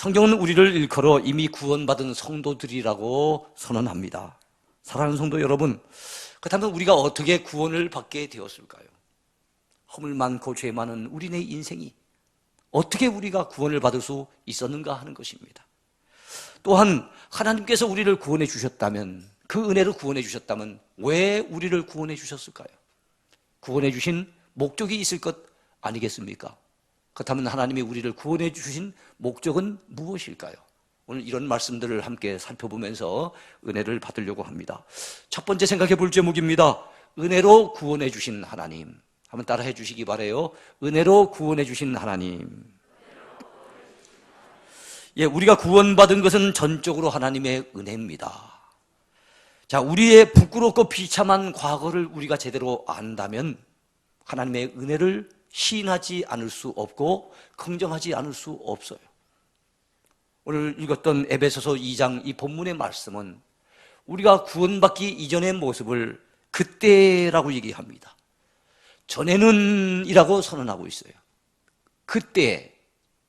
성경은 우리를 일컬어 이미 구원받은 성도들이라고 선언합니다. 사랑하는 성도 여러분, 그렇다면 우리가 어떻게 구원을 받게 되었을까요? 허물 많고 죄 많은 우리네 인생이 어떻게 우리가 구원을 받을 수 있었는가 하는 것입니다. 또한 하나님께서 우리를 구원해 주셨다면, 그 은혜로 구원해 주셨다면 왜 우리를 구원해 주셨을까요? 구원해 주신 목적이 있을 것 아니겠습니까? 그렇다면 하나님이 우리를 구원해 주신 목적은 무엇일까요? 오늘 이런 말씀들을 함께 살펴보면서 은혜를 받으려고 합니다. 첫 번째 생각해 볼 제목입니다. 은혜로 구원해 주신 하나님. 한번 따라해 주시기 바라요. 은혜로 구원해 주신 하나님. 예, 우리가 구원받은 것은 전적으로 하나님의 은혜입니다. 자, 우리의 부끄럽고 비참한 과거를 우리가 제대로 안다면 하나님의 은혜를 시인하지 않을 수 없고 긍정하지 않을 수 없어요. 오늘 읽었던 에베소서 2장 이 본문의 말씀은 우리가 구원받기 이전의 모습을 그때라고 얘기합니다. 전에는 이라고 선언하고 있어요. 그때,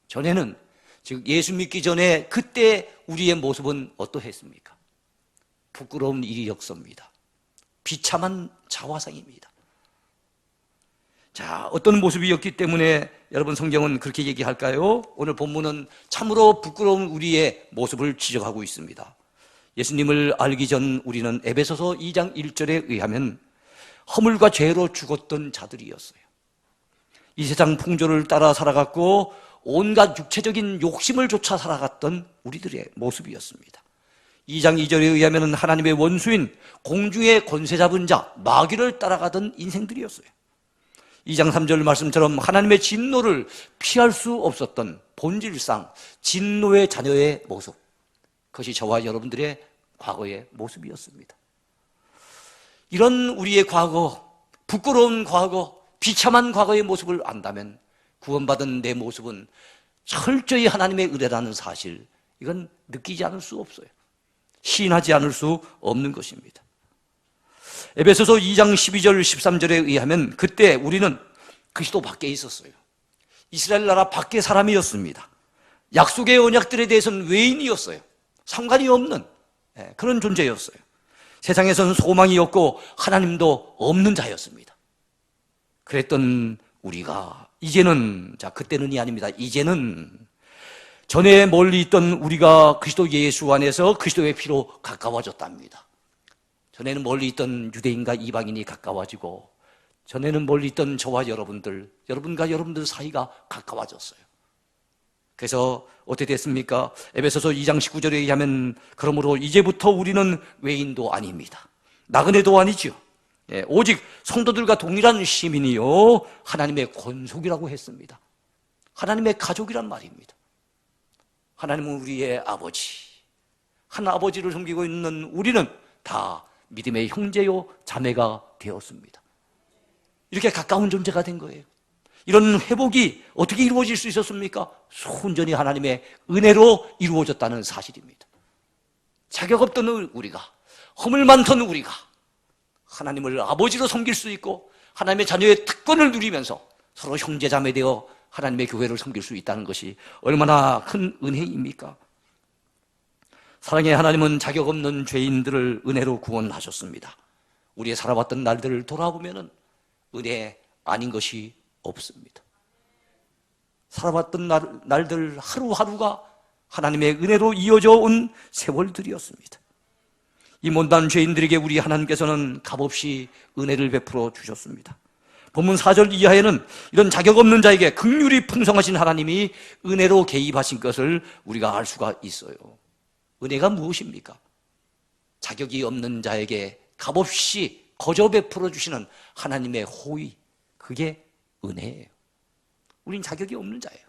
전에는, 즉 예수 믿기 전에 그때 우리의 모습은 어떠했습니까? 부끄러운 일이었습니다. 비참한 자화상입니다. 자, 어떤 모습이었기 때문에 여러분 성경은 그렇게 얘기할까요? 오늘 본문은 참으로 부끄러운 우리의 모습을 지적하고 있습니다. 예수님을 알기 전 우리는 에베소서 2장 1절에 의하면 허물과 죄로 죽었던 자들이었어요. 이 세상 풍조를 따라 살아갔고 온갖 육체적인 욕심을 쫓아 살아갔던 우리들의 모습이었습니다. 2장 2절에 의하면 하나님의 원수인 공중의 권세 잡은 자 마귀를 따라가던 인생들이었어요. 2장 3절 말씀처럼 하나님의 진노를 피할 수 없었던 본질상 진노의 자녀의 모습, 그것이 저와 여러분들의 과거의 모습이었습니다. 이런 우리의 과거, 부끄러운 과거, 비참한 과거의 모습을 안다면 구원받은 내 모습은 철저히 하나님의 은혜라는 사실, 이건 느끼지 않을 수 없어요. 시인하지 않을 수 없는 것입니다. 에베소서 2장 12절 13절에 의하면 그때 우리는 그리스도 밖에 있었어요. 이스라엘 나라 밖의 사람이었습니다. 약속의 언약들에 대해서는 외인이었어요. 상관이 없는 그런 존재였어요. 세상에서는 소망이 없고 하나님도 없는 자였습니다. 그랬던 우리가 이제는, 자, 그때는이 아닙니다. 이제는 전에 멀리 있던 우리가 그리스도 예수 안에서 그리스도의 피로 가까워졌답니다. 전에는 멀리 있던 유대인과 이방인이 가까워지고 전에는 멀리 있던 저와 여러분들, 여러분과 여러분들 사이가 가까워졌어요. 그래서 어떻게 됐습니까? 에베소서 2장 19절에 의하면 그러므로 이제부터 우리는 외인도 아닙니다. 나그네도 아니죠. 오직 성도들과 동일한 시민이요 하나님의 권속이라고 했습니다. 하나님의 가족이란 말입니다. 하나님은 우리의 아버지, 한 아버지를 섬기고 있는 우리는 다 믿음의 형제요 자매가 되었습니다. 이렇게 가까운 존재가 된 거예요. 이런 회복이 어떻게 이루어질 수 있었습니까? 순전히 하나님의 은혜로 이루어졌다는 사실입니다. 자격 없던 우리가, 허물 많던 우리가 하나님을 아버지로 섬길 수 있고 하나님의 자녀의 특권을 누리면서 서로 형제자매 되어 하나님의 교회를 섬길 수 있다는 것이 얼마나 큰 은혜입니까? 사랑의 하나님은 자격 없는 죄인들을 은혜로 구원하셨습니다. 우리의 살아왔던 날들을 돌아보면 은혜 아닌 것이 없습니다. 살아왔던 날들 하루하루가 하나님의 은혜로 이어져 온 세월들이었습니다. 이 못난 죄인들에게 우리 하나님께서는 값없이 은혜를 베풀어 주셨습니다. 본문 4절 이하에는 이런 자격 없는 자에게 긍휼이 풍성하신 하나님이 은혜로 개입하신 것을 우리가 알 수가 있어요. 은혜가 무엇입니까? 자격이 없는 자에게 값없이 거저 베풀어 주시는 하나님의 호의, 그게 은혜예요. 우린 자격이 없는 자예요.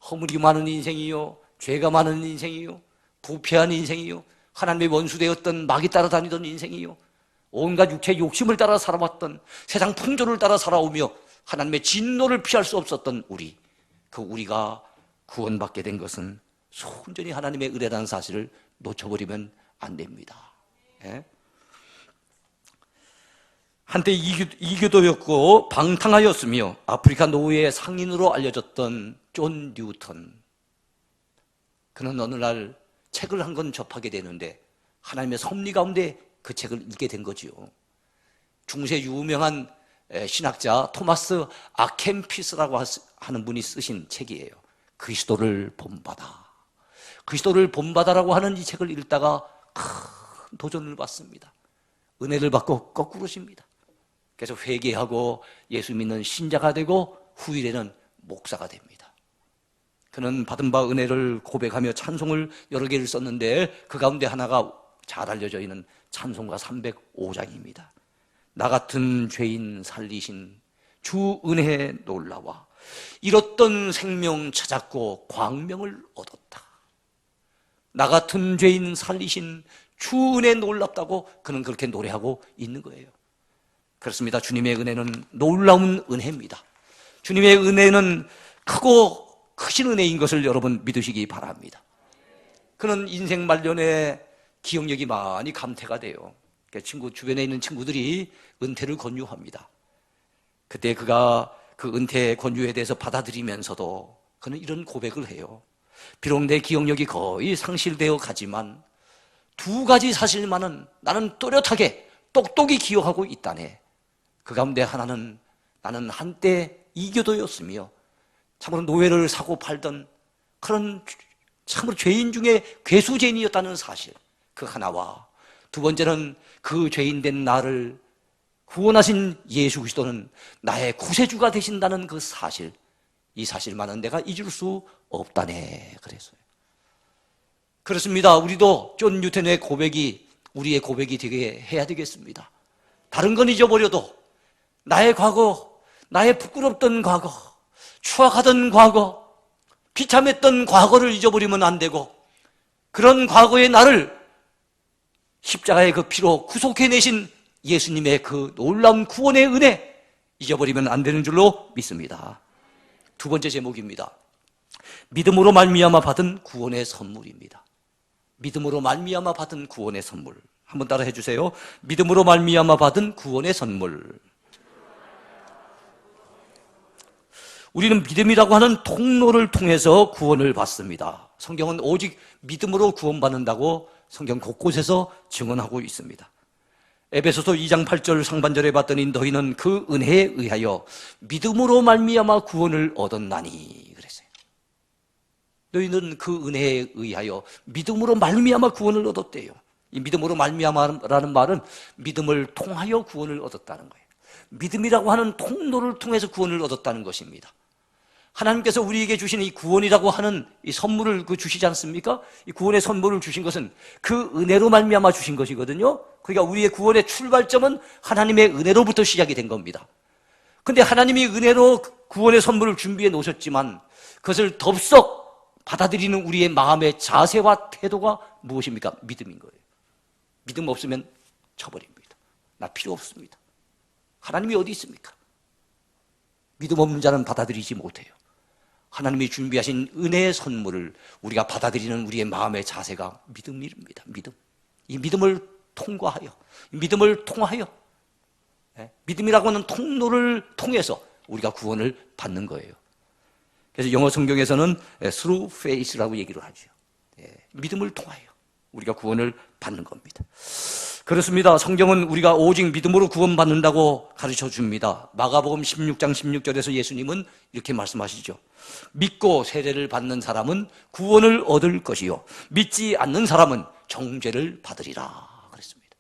허물이 많은 인생이요, 죄가 많은 인생이요, 부패한 인생이요, 하나님의 원수되었던 마귀 따라다니던 인생이요, 온갖 육체의 욕심을 따라 살아왔던, 세상 풍조를 따라 살아오며 하나님의 진노를 피할 수 없었던 우리, 그 우리가 구원받게 된 것은 순전히 하나님의 은혜라는 사실을 놓쳐버리면 안 됩니다. 예? 한때 이교도였고 방탕하였으며 아프리카 노예의 상인으로 알려졌던 존 뉴턴, 그는 어느 날 책을 한 권 접하게 되는데 하나님의 섭리 가운데 그 책을 읽게 된 거지요. 중세 유명한 신학자 토마스 아켐피스라고 하는 분이 쓰신 책이에요. 그리스도를 본받아. 그리스도를 본받아라고 하는 이 책을 읽다가 큰 도전을 받습니다. 은혜를 받고 거꾸로집니다. 그래서 회개하고 예수 믿는 신자가 되고 후일에는 목사가 됩니다. 그는 받은 바 은혜를 고백하며 찬송을 여러 개를 썼는데 그 가운데 하나가 잘 알려져 있는 찬송가 305장입니다. 나 같은 죄인 살리신 주 은혜에 놀라와 잃었던 생명 찾았고 광명을 얻었다. 나 같은 죄인 살리신 주 은혜 놀랍다고 그는 그렇게 노래하고 있는 거예요. 그렇습니다. 주님의 은혜는 놀라운 은혜입니다. 주님의 은혜는 크고 크신 은혜인 것을 여러분 믿으시기 바랍니다. 그는 인생 말년에 기억력이 많이 감퇴가 돼요. 주변에 있는 친구들이 은퇴를 권유합니다. 그때 그가 그 은퇴 권유에 대해서 받아들이면서도 그는 이런 고백을 해요. 비록 내 기억력이 거의 상실되어 가지만 두 가지 사실만은 나는 또렷하게 똑똑히 기억하고 있다네. 그 가운데 하나는 나는 한때 이교도였으며 참으로 노예를 사고 팔던 그런 참으로 죄인 중에 괴수죄인이었다는 사실, 그 하나와 두 번째는 그 죄인된 나를 구원하신 예수 그리스도는 나의 구세주가 되신다는 그 사실, 이 사실만은 내가 잊을 수 없다네 그랬어요. 그렇습니다. 우리도 존 뉴턴의 고백이 우리의 고백이 되게 해야 되겠습니다. 다른 건 잊어버려도 나의 과거, 나의 부끄럽던 과거, 추악하던 과거, 비참했던 과거를 잊어버리면 안 되고 그런 과거의 나를 십자가의 그 피로 구속해내신 예수님의 그 놀라운 구원의 은혜 잊어버리면 안 되는 줄로 믿습니다. 두 번째 제목입니다. 믿음으로 말미암아 받은 구원의 선물입니다. 믿음으로 말미암아 받은 구원의 선물. 한번 따라 해주세요. 믿음으로 말미암아 받은 구원의 선물. 우리는 믿음이라고 하는 통로를 통해서 구원을 받습니다. 성경은 오직 믿음으로 구원받는다고 성경 곳곳에서 증언하고 있습니다. 에베소서 2장 8절 상반절에 봤더니 너희는 그 은혜에 의하여 믿음으로 말미암아 구원을 얻었나니 그랬어요. 너희는 그 은혜에 의하여 믿음으로 말미암아 구원을 얻었대요. 이 믿음으로 말미암아라는 말은 믿음을 통하여 구원을 얻었다는 거예요. 믿음이라고 하는 통로를 통해서 구원을 얻었다는 것입니다. 하나님께서 우리에게 주신 이 구원이라고 하는 이 선물을 주시지 않습니까? 이 구원의 선물을 주신 것은 그 은혜로 말미암아 주신 것이거든요. 그러니까 우리의 구원의 출발점은 하나님의 은혜로부터 시작이 된 겁니다. 근데 하나님이 은혜로 구원의 선물을 준비해 놓으셨지만 그것을 덥석 받아들이는 우리의 마음의 자세와 태도가 무엇입니까? 믿음인 거예요. 믿음 없으면 쳐버립니다. 나 필요 없습니다. 하나님이 어디 있습니까? 믿음 없는 자는 받아들이지 못해요. 하나님이 준비하신 은혜의 선물을 우리가 받아들이는 우리의 마음의 자세가 믿음입니다. 믿음. 이 믿음을 통과하여, 믿음을 통하여, 믿음이라고 하는 통로를 통해서 우리가 구원을 받는 거예요. 그래서 영어 성경에서는 through faith라고 얘기를 하죠. 믿음을 통하여 우리가 구원을 받는 겁니다. 그렇습니다. 성경은 우리가 오직 믿음으로 구원받는다고 가르쳐 줍니다. 마가복음 16장 16절에서 예수님은 이렇게 말씀하시죠. 믿고 세례를 받는 사람은 구원을 얻을 것이요 믿지 않는 사람은 정죄를 받으리라 그랬습니다.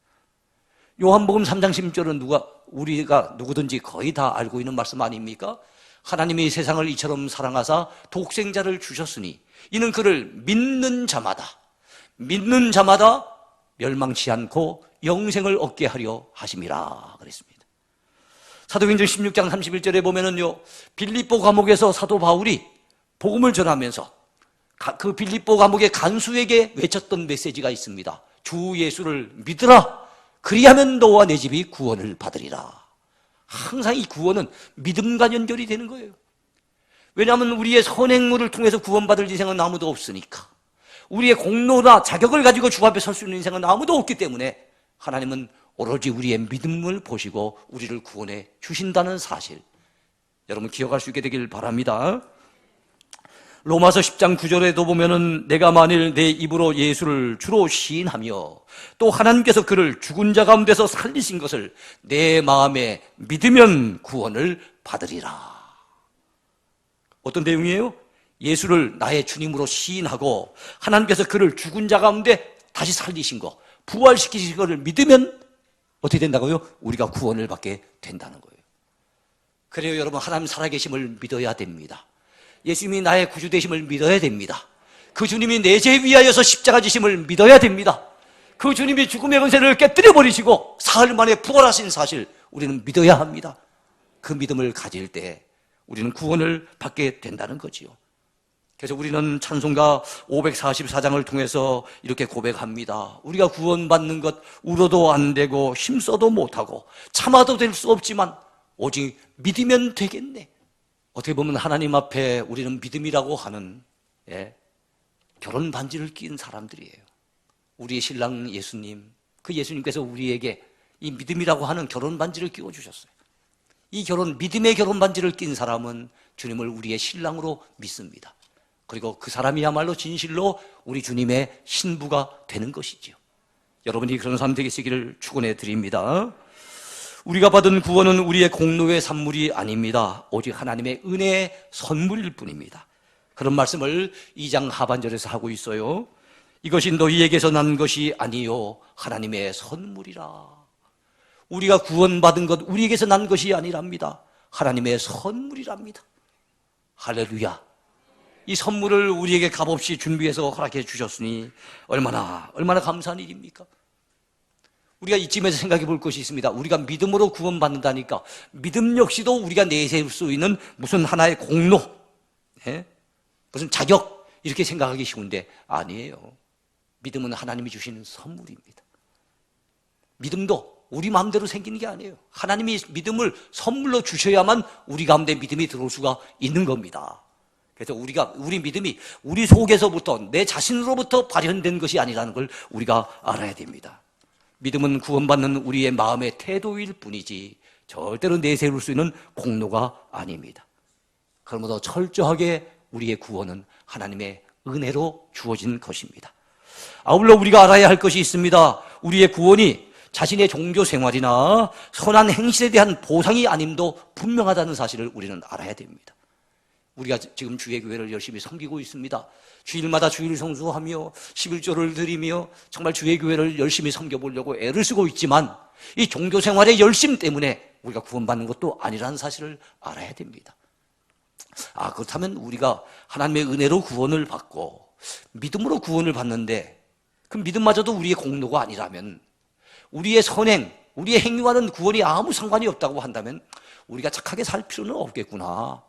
요한복음 3장 16절은 우리가 누구든지 거의 다 알고 있는 말씀 아닙니까? 하나님이 세상을 이처럼 사랑하사 독생자를 주셨으니 이는 그를 믿는 자마다 멸망치 않고 영생을 얻게 하려 하심이라 그랬습니다. 사도행전 16장 31절에 보면은요, 빌립보 감옥에서 사도 바울이 복음을 전하면서 그 빌립보 감옥의 간수에게 외쳤던 메시지가 있습니다. 주 예수를 믿으라. 그리하면 너와 내 집이 구원을 받으리라. 항상 이 구원은 믿음과 연결이 되는 거예요. 왜냐하면 우리의 선행물을 통해서 구원받을 인생은 아무도 없으니까. 우리의 공로나 자격을 가지고 주 앞에 설 수 있는 인생은 아무도 없기 때문에 하나님은 오로지 우리의 믿음을 보시고 우리를 구원해 주신다는 사실, 여러분 기억할 수 있게 되길 바랍니다. 로마서 10장 9절에도 보면은 내가 만일 내 입으로 예수를 주로 시인하며 또 하나님께서 그를 죽은 자 가운데서 살리신 것을 내 마음에 믿으면 구원을 받으리라. 어떤 내용이에요? 예수를 나의 주님으로 시인하고 하나님께서 그를 죽은 자 가운데 다시 살리신 거, 부활시키신 것을 믿으면 어떻게 된다고요? 우리가 구원을 받게 된다는 거예요. 그래요, 여러분, 하나님 살아계심을 믿어야 됩니다. 예수님이 나의 구주 되심을 믿어야 됩니다. 그 주님이 내 죄 위하여서 십자가 지심을 믿어야 됩니다. 그 주님이 죽음의 권세를 깨뜨려 버리시고 사흘 만에 부활하신 사실 우리는 믿어야 합니다. 그 믿음을 가질 때 우리는 구원을 받게 된다는 거지요. 그래서 우리는 찬송가 544장을 통해서 이렇게 고백합니다. 우리가 구원받는 것 울어도 안 되고 힘써도 못하고 참아도 될 수 없지만 오직 믿으면 되겠네. 어떻게 보면 하나님 앞에 우리는 믿음이라고 하는 결혼 반지를 낀 사람들이에요. 우리의 신랑 예수님, 그 예수님께서 우리에게 이 믿음이라고 하는 결혼 반지를 끼워주셨어요. 이 믿음의 결혼 반지를 낀 사람은 주님을 우리의 신랑으로 믿습니다. 그리고 그 사람이야말로 진실로 우리 주님의 신부가 되는 것이지요. 여러분이 그런 사람 되시기를 축원해 드립니다. 우리가 받은 구원은 우리의 공로의 산물이 아닙니다. 오직 하나님의 은혜의 선물일 뿐입니다. 그런 말씀을 2장 하반절에서 하고 있어요. 이것이 너희에게서 난 것이 아니요 하나님의 선물이라. 우리가 구원받은 것 우리에게서 난 것이 아니랍니다. 하나님의 선물이랍니다. 할렐루야. 이 선물을 우리에게 값없이 준비해서 허락해 주셨으니 얼마나 감사한 일입니까? 우리가 이쯤에서 생각해 볼 것이 있습니다. 우리가 믿음으로 구원받는다니까 믿음 역시도 우리가 내세울 수 있는 무슨 하나의 공로, 무슨 자격 이렇게 생각하기 쉬운데 아니에요. 믿음은 하나님이 주시는 선물입니다. 믿음도 우리 마음대로 생기는 게 아니에요. 하나님이 믿음을 선물로 주셔야만 우리 가운데 믿음이 들어올 수가 있는 겁니다. 그래서 우리 믿음이 우리 속에서부터 내 자신으로부터 발현된 것이 아니라는 걸 우리가 알아야 됩니다. 믿음은 구원받는 우리의 마음의 태도일 뿐이지 절대로 내세울 수 있는 공로가 아닙니다. 그러므로 철저하게 우리의 구원은 하나님의 은혜로 주어진 것입니다. 아울러 우리가 알아야 할 것이 있습니다. 우리의 구원이 자신의 종교 생활이나 선한 행실에 대한 보상이 아님도 분명하다는 사실을 우리는 알아야 됩니다. 우리가 지금 주의 교회를 열심히 섬기고 있습니다. 주일마다 주일 성수하며 11조를 드리며 정말 주의 교회를 열심히 섬겨보려고 애를 쓰고 있지만 이 종교생활의 열심 때문에 우리가 구원받는 것도 아니라는 사실을 알아야 됩니다. 그렇다면 우리가 하나님의 은혜로 구원을 받고 믿음으로 구원을 받는데 그 믿음마저도 우리의 공로가 아니라면 우리의 선행, 우리의 행위와는 구원이 아무 상관이 없다고 한다면 우리가 착하게 살 필요는 없겠구나.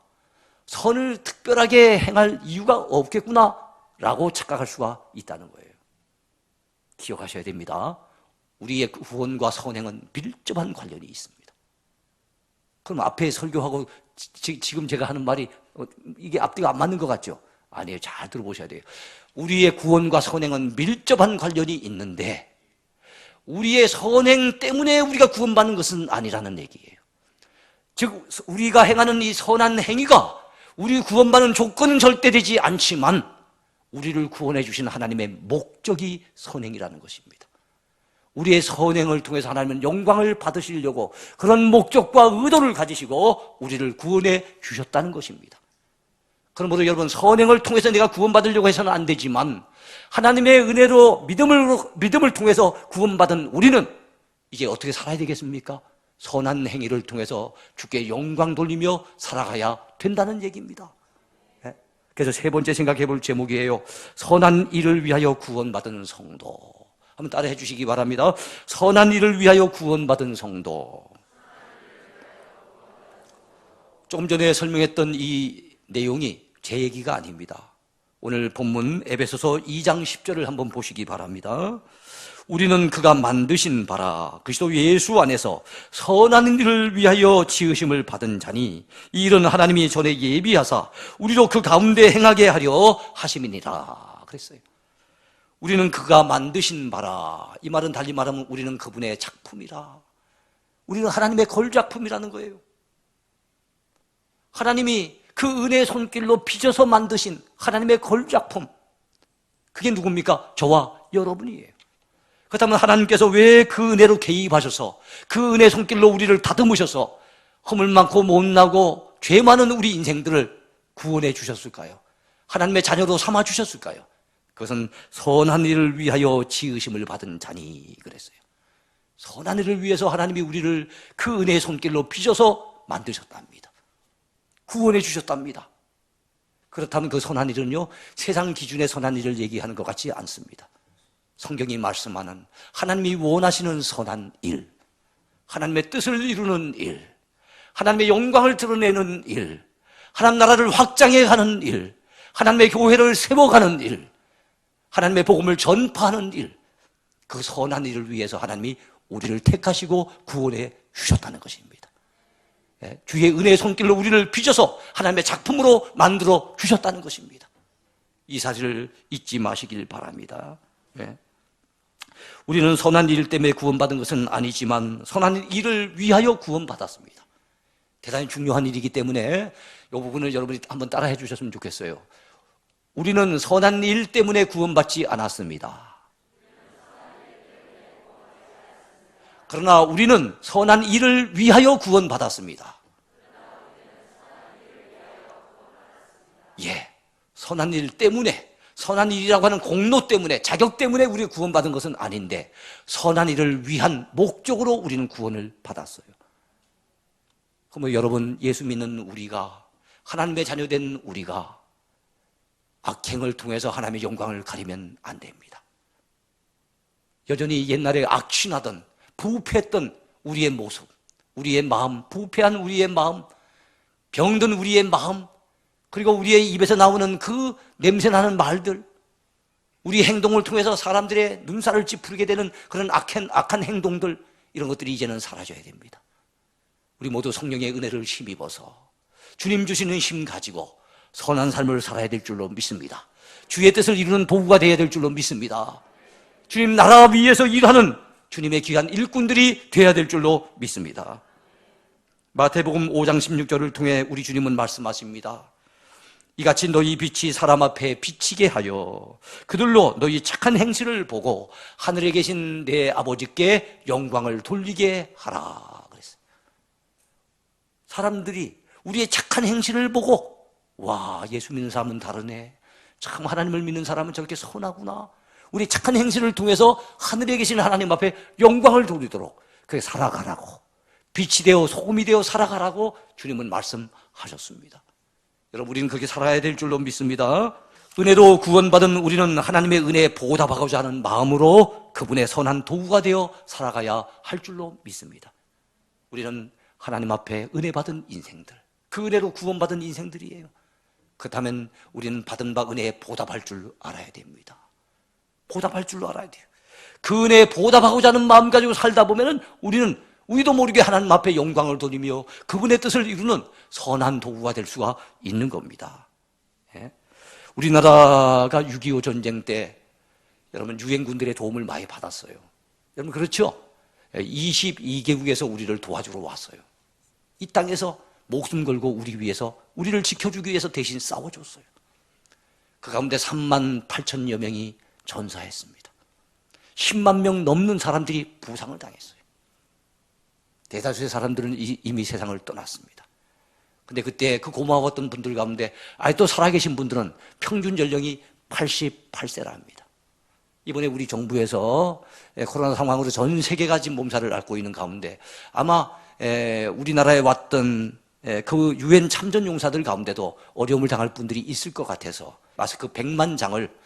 선을 특별하게 행할 이유가 없겠구나 라고 착각할 수가 있다는 거예요. 기억하셔야 됩니다. 우리의 구원과 선행은 밀접한 관련이 있습니다. 그럼 앞에 설교하고 지금 제가 하는 말이 이게 앞뒤가 안 맞는 것 같죠? 아니에요. 잘 들어보셔야 돼요. 우리의 구원과 선행은 밀접한 관련이 있는데 우리의 선행 때문에 우리가 구원받는 것은 아니라는 얘기예요. 즉 우리가 행하는 이 선한 행위가 우리 구원받는 조건은 절대 되지 않지만 우리를 구원해 주신 하나님의 목적이 선행이라는 것입니다. 우리의 선행을 통해서 하나님은 영광을 받으시려고 그런 목적과 의도를 가지시고 우리를 구원해 주셨다는 것입니다. 그러므로 여러분 선행을 통해서 내가 구원받으려고 해서는 안 되지만 하나님의 은혜로 믿음을 통해서 구원받은 우리는 이제 어떻게 살아야 되겠습니까? 선한 행위를 통해서 주께 영광 돌리며 살아가야 된다는 얘기입니다. 그래서 세 번째 생각해 볼 제목이에요. 선한 일을 위하여 구원받은 성도. 한번 따라해 주시기 바랍니다. 선한 일을 위하여 구원받은 성도. 조금 전에 설명했던 이 내용이 제 얘기가 아닙니다. 오늘 본문 에베소서 2장 10절을 한번 보시기 바랍니다. 우리는 그가 만드신 바라 그리스도 예수 안에서 선한 일을 위하여 지으심을 받은 자니 이 일은 하나님이 전에 예비하사 우리로 그 가운데 행하게 하려 하심이니라 그랬어요. 우리는 그가 만드신 바라. 이 말은 달리 말하면 우리는 그분의 작품이라. 우리는 하나님의 걸작품이라는 거예요. 하나님이 그 은혜의 손길로 빚어서 만드신 하나님의 걸작품, 그게 누굽니까? 저와 여러분이에요. 그렇다면 하나님께서 왜 그 은혜로 개입하셔서 그 은혜의 손길로 우리를 다듬으셔서 허물 많고 못나고 죄 많은 우리 인생들을 구원해 주셨을까요? 하나님의 자녀로 삼아 주셨을까요? 그것은 선한 일을 위하여 지으심을 받은 자니 그랬어요. 선한 일을 위해서 하나님이 우리를 그 은혜의 손길로 빚어서 만드셨답니다. 구원해 주셨답니다. 그렇다면 그 선한 일은요, 세상 기준의 선한 일을 얘기하는 것 같지 않습니다. 성경이 말씀하는 하나님이 원하시는 선한 일, 하나님의 뜻을 이루는 일, 하나님의 영광을 드러내는 일, 하나님 나라를 확장해 가는 일, 하나님의 교회를 세워가는 일, 하나님의 복음을 전파하는 일, 그 선한 일을 위해서 하나님이 우리를 택하시고 구원해 주셨다는 것입니다. 주의 은혜의 손길로 우리를 빚어서 하나님의 작품으로 만들어 주셨다는 것입니다. 이 사실을 잊지 마시길 바랍니다. 우리는 선한 일 때문에 구원받은 것은 아니지만 선한 일을 위하여 구원받았습니다. 대단히 중요한 일이기 때문에 이 부분을 여러분이 한번 따라해 주셨으면 좋겠어요. 우리는 선한 일 때문에 구원받지 않았습니다. 그러나 우리는 선한 일을 위하여 구원받았습니다. 예, 선한 일 때문에, 선한 일이라고 하는 공로 때문에, 자격 때문에 우리가 구원받은 것은 아닌데 선한 일을 위한 목적으로 우리는 구원을 받았어요. 그러면 여러분, 예수 믿는 우리가, 하나님의 자녀된 우리가 악행을 통해서 하나님의 영광을 가리면 안 됩니다. 여전히 옛날에 악취나던 부패했던 우리의 모습, 우리의 마음, 부패한 우리의 마음, 병든 우리의 마음, 그리고 우리의 입에서 나오는 그 냄새나는 말들, 우리 행동을 통해서 사람들의 눈살을 찌푸리게 되는 그런 악한 행동들, 이런 것들이 이제는 사라져야 됩니다. 우리 모두 성령의 은혜를 힘입어서 주님 주시는 힘 가지고 선한 삶을 살아야 될 줄로 믿습니다. 주의 뜻을 이루는 도구가 되어야 될 줄로 믿습니다. 주님 나라 위에서 일하는 주님의 귀한 일꾼들이 되어야 될 줄로 믿습니다. 마태복음 5장 16절을 통해 우리 주님은 말씀하십니다. 이같이 너희 빛이 사람 앞에 비치게 하여 그들로 너희 착한 행실을 보고 하늘에 계신 내 아버지께 영광을 돌리게 하라 그랬어요. 사람들이 우리의 착한 행실을 보고, 와, 예수 믿는 사람은 다르네, 참 하나님을 믿는 사람은 저렇게 선하구나, 우리 착한 행실을 통해서 하늘에 계신 하나님 앞에 영광을 돌리도록 그렇게 살아가라고, 빛이 되어 소금이 되어 살아가라고 주님은 말씀하셨습니다. 여러분, 우리는 그렇게 살아야 될 줄로 믿습니다. 은혜로 구원받은 우리는 하나님의 은혜에 보답하고자 하는 마음으로 그분의 선한 도구가 되어 살아가야 할 줄로 믿습니다. 우리는 하나님 앞에 은혜 받은 인생들, 그 은혜로 구원받은 인생들이에요. 그렇다면 우리는 받은 바 은혜에 보답할 줄 알아야 됩니다. 보답할 줄로 알아야 돼요. 그 은혜에 보답하고자 하는 마음 가지고 살다 보면은 우리도 모르게 하나님 앞에 영광을 돌리며 그분의 뜻을 이루는 선한 도구가 될 수가 있는 겁니다. 예? 우리나라가 6.25 전쟁 때 여러분 유엔군들의 도움을 많이 받았어요. 여러분 그렇죠? 22개국에서 우리를 도와주러 왔어요. 이 땅에서 목숨 걸고 우리 위해서, 우리를 지켜주기 위해서 대신 싸워줬어요. 그 가운데 3만 8천여 명이 전사했습니다. 10만 명 넘는 사람들이 부상을 당했어요. 대다수의 사람들은 이미 세상을 떠났습니다. 근데 그때 그 고마웠던 분들 가운데 아직도 살아계신 분들은 평균 연령이 88세랍니다. 이번에 우리 정부에서 코로나 상황으로 전 세계가 지금 몸살을 앓고 있는 가운데 아마 우리나라에 왔던 그 유엔 참전 용사들 가운데도 어려움을 당할 분들이 있을 것 같아서 마스크 100만 장을,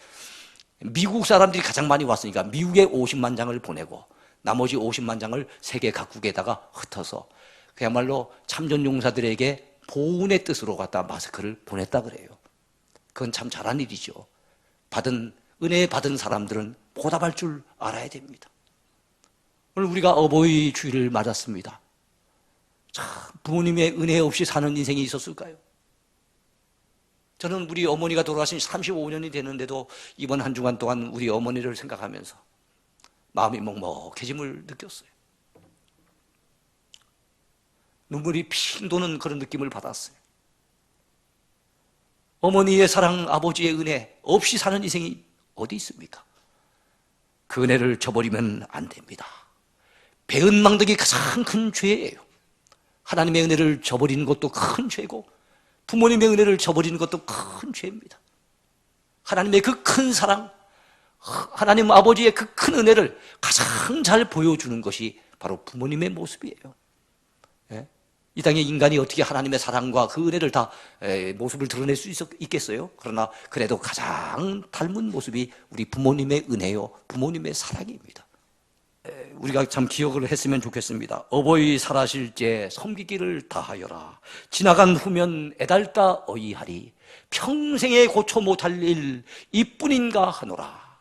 미국 사람들이 가장 많이 왔으니까 미국에 50만 장을 보내고 나머지 50만 장을 세계 각국에다가 흩어서 그야말로 참전 용사들에게 보훈의 뜻으로 갖다 마스크를 보냈다 그래요. 그건 참 잘한 일이죠. 은혜 받은 사람들은 보답할 줄 알아야 됩니다. 오늘 우리가 어버이 주일을 맞았습니다. 참 부모님의 은혜 없이 사는 인생이 있었을까요? 저는 우리 어머니가 돌아가신 35년이 되는데도 이번 한 주간 동안 우리 어머니를 생각하면서 마음이 먹먹해짐을 느꼈어요. 눈물이 핑 도는 그런 느낌을 받았어요. 어머니의 사랑, 아버지의 은혜 없이 사는 인생이 어디 있습니까? 그 은혜를 저버리면 안 됩니다. 배은망덕이 가장 큰 죄예요. 하나님의 은혜를 저버리는 것도 큰 죄고 부모님의 은혜를 저버리는 것도 큰 죄입니다. 하나님의 그 큰 사랑, 하나님 아버지의 그 큰 은혜를 가장 잘 보여주는 것이 바로 부모님의 모습이에요. 이 땅에 인간이 어떻게 하나님의 사랑과 그 은혜를 다 모습을 드러낼 수 있겠어요? 그러나 그래도 가장 닮은 모습이 우리 부모님의 은혜요, 부모님의 사랑입니다. 우리가 참 기억을 했으면 좋겠습니다. 어버이 살아실 때 섬기기를 다하여라. 지나간 후면 애달다 어이하리. 평생에 고쳐 못할 일 이뿐인가 하노라.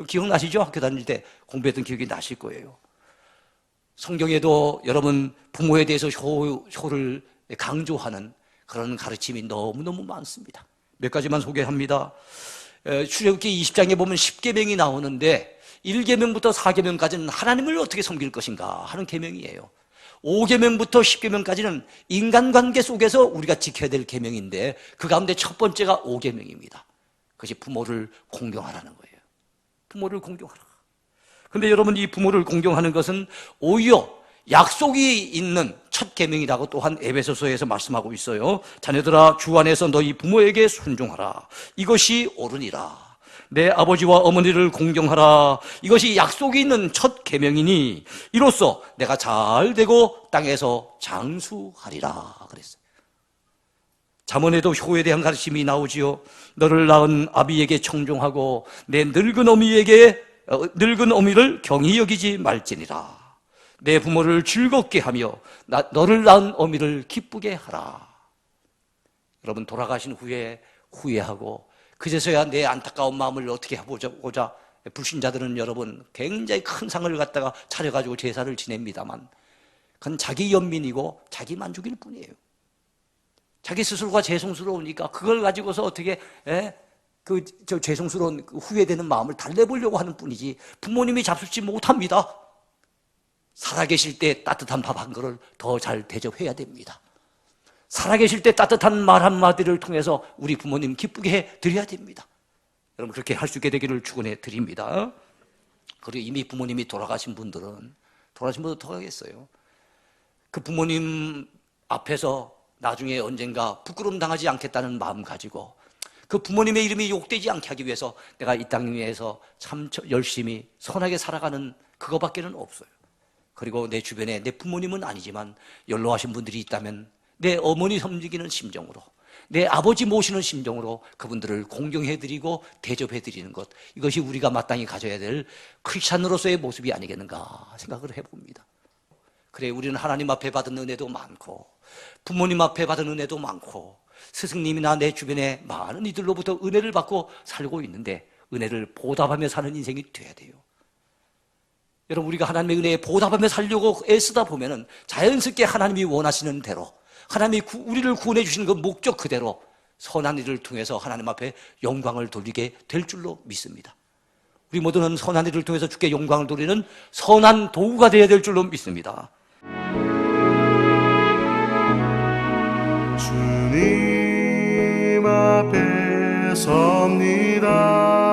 기억나시죠? 학교 다닐 때 공부했던 기억이 나실 거예요. 성경에도 여러분 부모에 대해서 효를 강조하는 그런 가르침이 너무너무 많습니다. 몇 가지만 소개합니다. 출애굽기 20장에 보면 10계명이 나오는데 1계명부터 4계명까지는 하나님을 어떻게 섬길 것인가 하는 계명이에요. 5계명부터 10계명까지는 인간관계 속에서 우리가 지켜야 될 계명인데 그 가운데 첫 번째가 5계명입니다. 그것이 부모를 공경하라는 거예요. 부모를 공경하라. 근데 여러분 이 부모를 공경하는 것은 오히려 약속이 있는 첫 계명이라고 또한 에베소서에서 말씀하고 있어요. 자녀들아 주 안에서 너희 부모에게 순종하라. 이것이 옳으니라. 내 아버지와 어머니를 공경하라. 이것이 약속이 있는 첫 계명이니 이로써 내가 잘 되고 땅에서 장수하리라 그랬어요. 잠언에도 효에 대한 가르침이 나오지요. 너를 낳은 아비에게 청종하고 내 늙은 어미를 경히 여기지 말지니라. 내 부모를 즐겁게 하며 너를 낳은 어미를 기쁘게 하라. 여러분 돌아가신 후에 후회하고 그제서야 내 안타까운 마음을 어떻게 해보자 불신자들은 여러분 굉장히 큰 상을 갖다가 차려가지고 제사를 지냅니다만 그건 자기 연민이고 자기 만족일 뿐이에요. 자기 스스로가 죄송스러우니까 그걸 가지고서 어떻게 죄송스러운 후회되는 마음을 달래보려고 하는 뿐이지 부모님이 잡수지 못합니다. 살아계실 때 따뜻한 밥 한 그릇을 더 잘 대접해야 됩니다. 살아계실 때 따뜻한 말 한마디를 통해서 우리 부모님 기쁘게 해드려야 됩니다. 여러분 그렇게 할 수 있게 되기를 축원해 드립니다. 그리고 이미 부모님이 돌아가신 분들은 어떡하겠어요? 그 부모님 앞에서 나중에 언젠가 부끄러움 당하지 않겠다는 마음 가지고 그 부모님의 이름이 욕되지 않게 하기 위해서 내가 이 땅 위에서 참 열심히 선하게 살아가는 그거밖에는 없어요. 그리고 내 주변에 내 부모님은 아니지만 연로하신 분들이 있다면 내 어머니 섬기는 심정으로 내 아버지 모시는 심정으로 그분들을 공경해드리고 대접해드리는 것, 이것이 우리가 마땅히 가져야 될 크리스찬으로서의 모습이 아니겠는가 생각을 해봅니다. 그래 우리는 하나님 앞에 받은 은혜도 많고 부모님 앞에 받은 은혜도 많고 스승님이나 내 주변에 많은 이들로부터 은혜를 받고 살고 있는데 은혜를 보답하며 사는 인생이 돼야 돼요. 여러분 우리가 하나님의 은혜에 보답하며 살려고 애쓰다 보면은 자연스럽게 하나님이 원하시는 대로 하나님이 우리를 구원해 주시는 그 목적 그대로 선한 일을 통해서 하나님 앞에 영광을 돌리게 될 줄로 믿습니다. 우리 모두는 선한 일을 통해서 주께 영광을 돌리는 선한 도구가 되어야 될 줄로 믿습니다. 주님 앞에 섭니다.